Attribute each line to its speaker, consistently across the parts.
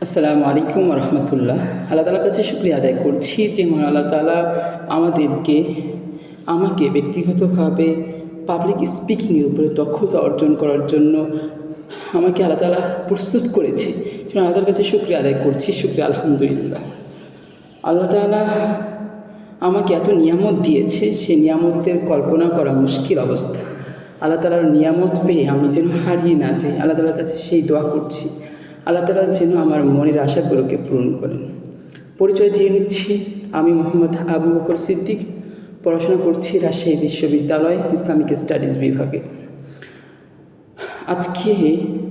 Speaker 1: আসসালামু আলাইকুম রহমতুল্লাহ। আল্লাহ তালার কাছে শুকরিয়া আদায় করছি যে আল্লাহ তালা আমাকে ব্যক্তিগতভাবে পাবলিক স্পিকিংয়ের উপরে দক্ষতা অর্জন করার জন্য আমাকে আল্লাহ তালা প্রস্তুত করেছে। আল্লাহ তালার কাছে শুকরিয়া আদায় করছি, শুকরিয়া আলহামদুলিল্লাহ। আল্লাহ তালা আমাকে এত নিয়ামত দিয়েছে, সেই নিয়ামতের কল্পনা করা মুশকিল অবস্থা। আল্লাহ তালার নিয়ামত পেয়ে আমি যেন হারিয়ে না যাই, আল্লাহ তালার কাছে সেই দোয়া করছি। আল্লাহ তালা যেন আমার মনের আশাগুলোকে পূরণ করেন। পরিচয় দিয়ে নিচ্ছি, আমি মোহাম্মদ আবু বকর সিদ্দিক, পড়াশোনা করছি রাজশাহী বিশ্ববিদ্যালয় ইসলামিক স্টাডিজ বিভাগে। আজকে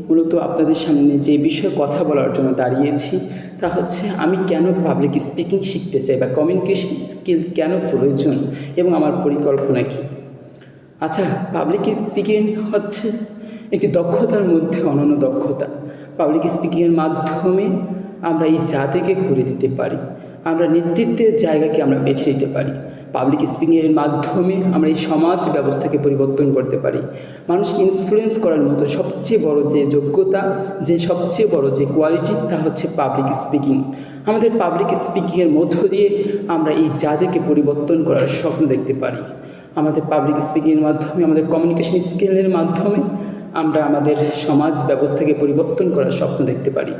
Speaker 1: মূলত আপনাদের সামনে যে বিষয়ে কথা বলার জন্য দাঁড়িয়েছি তা হচ্ছে আমি কেন পাবলিক স্পিকিং শিখতে চাই বা কমিউনিকেশন স্কিল কেন প্রয়োজন এবং আমার পরিকল্পনা কী। আচ্ছা, পাবলিক স্পিকিং হচ্ছে একটি দক্ষতার মধ্যে অনন্য দক্ষতা। পাবলিক স্পিকিংয়ের মাধ্যমে আমরা এই জাতিকে ঘুরে দিতে পারি, আমরা নেতৃত্বের জায়গাকে আমরা বেছে নিতে পারি। পাবলিক স্পিকিংয়ের মাধ্যমে আমরা এই সমাজ ব্যবস্থাকে পরিবর্তন করতে পারি। মানুষকে ইনফ্লুয়েন্স করার মতো সবচেয়ে বড় যে যোগ্যতা, সবচেয়ে বড় যে কোয়ালিটি, তা হচ্ছে পাবলিক স্পিকিং। আমাদের পাবলিক স্পিকিংয়ের মধ্য দিয়ে আমরা এই জাতিকে পরিবর্তন করার স্বপ্ন দেখতে পারি। আমাদের পাবলিক স্পিকিংয়ের মাধ্যমে, আমাদের কমিউনিকেশন স্কিলের মাধ্যমে আমরা আমাদের সমাজ ব্যবস্থাকে পরিবর্তন করার স্বপ্ন দেখতে পারি।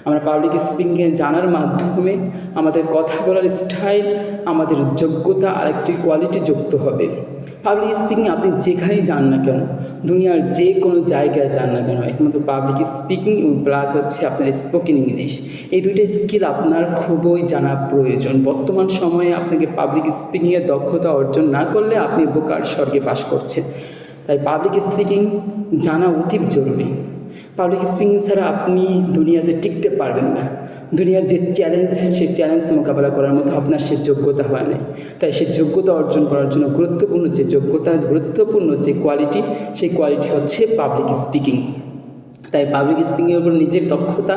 Speaker 1: আমরা পাবলিক স্পিকিংয়ে জানার মাধ্যমে আমাদের কথা বলার স্টাইল, আমাদের যোগ্যতা আর একটি কোয়ালিটি যুক্ত হবে। পাবলিক স্পিকিং আপনি যেখানেই যান না কেন, দুনিয়ার যে কোনো জায়গায় যান না কেন, একমাত্র পাবলিক স্পিকিং এবং প্লাস হচ্ছে আপনার স্পোকেন ইংলিশ, এই দুইটা স্কিল আপনার খুবই জানা প্রয়োজন। বর্তমান সময়ে আপনাকে পাবলিক স্পিকিংয়ের দক্ষতা অর্জন না করলে আপনি বোকার স্বর্গে বাস করছেন। তাই পাবলিক স্পিকিং জানা অতি জরুরি। পাবলিক স্পিকিং ছাড়া আপনি দুনিয়াতে টিকতে পারবেন না। দুনিয়ার যে চ্যালেঞ্জ, সেই চ্যালেঞ্জ মোকাবেলা করার মতো আপনার সে যোগ্যতা হয় না। তাই সে যোগ্যতা অর্জন করার জন্য গুরুত্বপূর্ণ যে কোয়ালিটি, সেই কোয়ালিটি হচ্ছে পাবলিক স্পিকিং। তাই পাবলিক স্পিকিংয়ের উপর নিজের দক্ষতা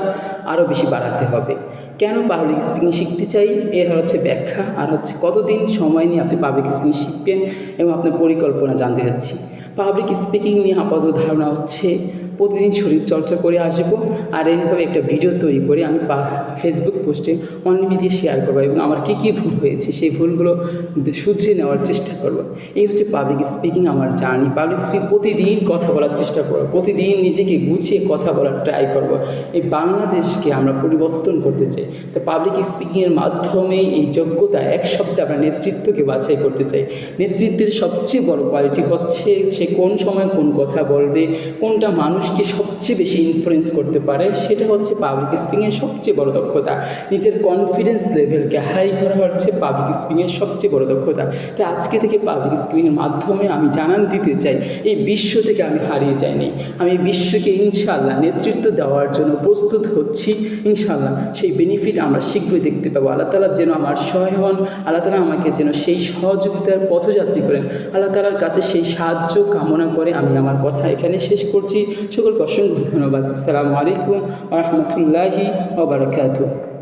Speaker 1: আরও বেশি বাড়াতে হবে। কেন পাবলিক স্পিকিং শিখতে চাই, এর হচ্ছে ব্যাখ্যা, আর হচ্ছে কতদিন সময় নিয়ে আপনি পাবলিক স্পিকিং শিখবেন এবং আপনার পরিকল্পনা জানতে যাচ্ছি। পাবলিক স্পিকিং নিয়ে আপাতত ধারণা হচ্ছে প্রতিদিন শরীর চর্চা করে আসবো, আর এইভাবে একটা ভিডিও তৈরি করে আমি ফেসবুক পোস্টে অনলাইনে দিয়ে শেয়ার করবো এবং আমার কী কী ভুল হয়েছে সেই ভুলগুলো শুধরে নেওয়ার চেষ্টা করবো। এই হচ্ছে পাবলিক স্পিকিং আমার জার্নি। পাবলিক স্পিকিং প্রতিদিন কথা বলার চেষ্টা করবো, প্রতিদিন নিজেকে গুছিয়ে কথা বলার ট্রাই করবো। এই বাংলাদেশকে আমরা পরিবর্তন করতে চাই। তো পাবলিক স্পিকিংয়ের মাধ্যমে এই যোগ্যতা, এক শব্দে আমরা নেতৃত্বকে বাছাই করতে চাই। নেতৃত্বের সবচেয়ে বড় কোয়ালিটি হচ্ছে সে কোন সময় কোন কথা বলবে, কোনটা মানুষকে সবচেয়ে বেশি ইনফ্লুয়েন্স করতে পারে, সেটা হচ্ছে পাবলিক স্পিকিংয়ের সবচেয়ে বড় দক্ষতা। নিজের কনফিডেন্স লেভেলকে হাই করা হচ্ছে পাবলিক স্পিকিংয়ের সবচেয়ে বড় দক্ষতা। তাই আজকে থেকে পাবলিক স্পিকিংয়ের মাধ্যমে আমি জানান দিতে চাই, এই বিশ্ব থেকে আমি হারিয়ে যাইনি। আমি বিশ্বকে ইনশাআল্লাহ নেতৃত্ব দেওয়ার জন্য প্রস্তুত হচ্ছি। ইনশাআল্লাহ সেই বেনিফিট আমরা শীঘ্রই দেখতে পাবো। আল্লাহ তাআলা যেন আমার সহায় হন, আল্লাহ তাআলা আমাকে যেন সেই সহযোগিতার পথযাত্রী করেন। আল্লাহ তাআলার কাছে সেই সাহায্য কামনা করে আমি আমার কথা এখানে শেষ করছি। সকলকে অসংখ্য ধন্যবাদ। আসসালামু আলাইকুম ওয়া রাহমাতুল্লাহি ওয়া বারাকাতুহু।